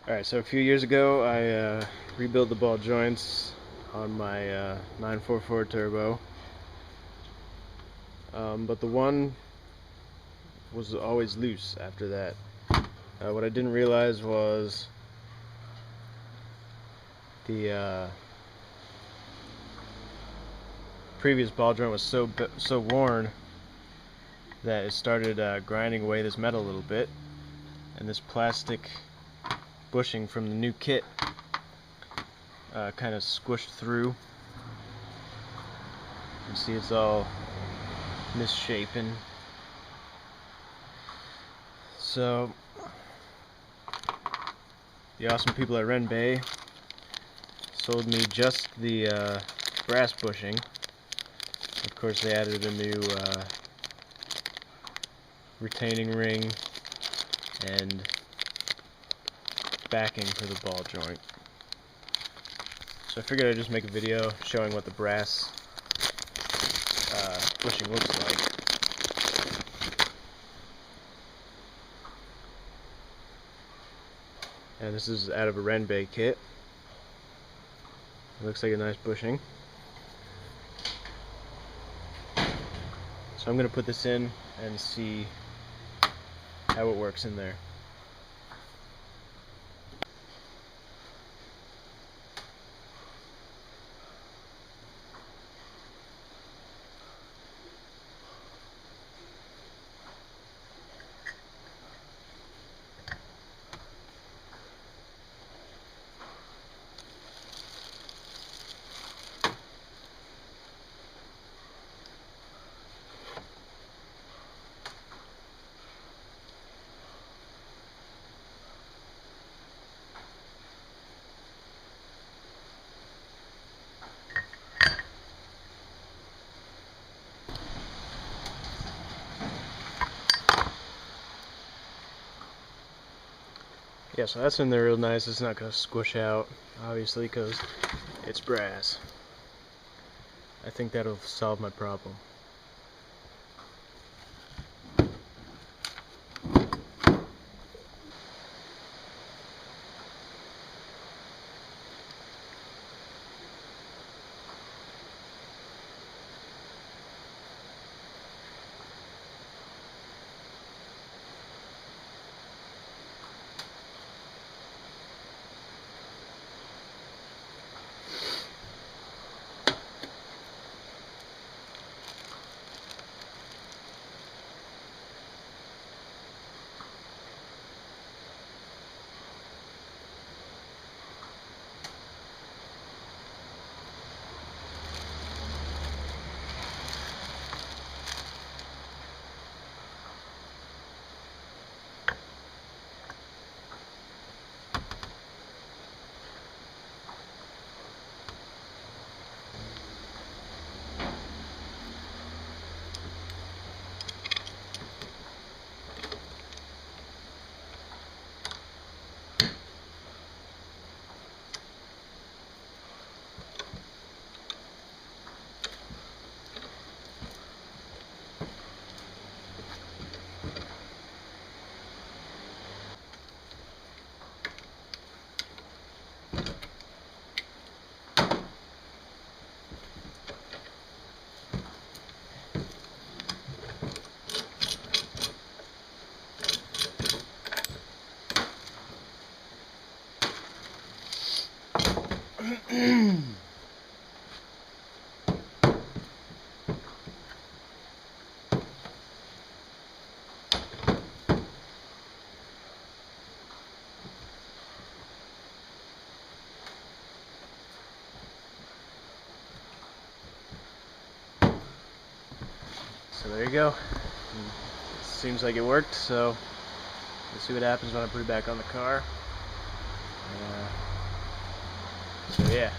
Alright, so a few years ago I rebuilt the ball joints on my 944 turbo, but the one was always loose after that. What I didn't realize was the previous ball joint was so worn that it started grinding away this metal a little bit, and this plastic bushing from the new kit kind of squished through. You can see it's all misshapen. So the awesome people at Rennbay sold me just the brass bushing. Of course, they added a new retaining ring and backing for the ball joint. So I figured I'd just make a video showing what the brass bushing looks like. And this is out of a Rennbay kit. It looks like a nice bushing. So I'm going to put this in and see how it works in there. Yeah, so that's in there real nice. It's not going to squish out, obviously, because it's brass. I think that'll solve my problem. So there you go. Seems like it worked, so we'll see what happens when I put it back on the car. So yeah.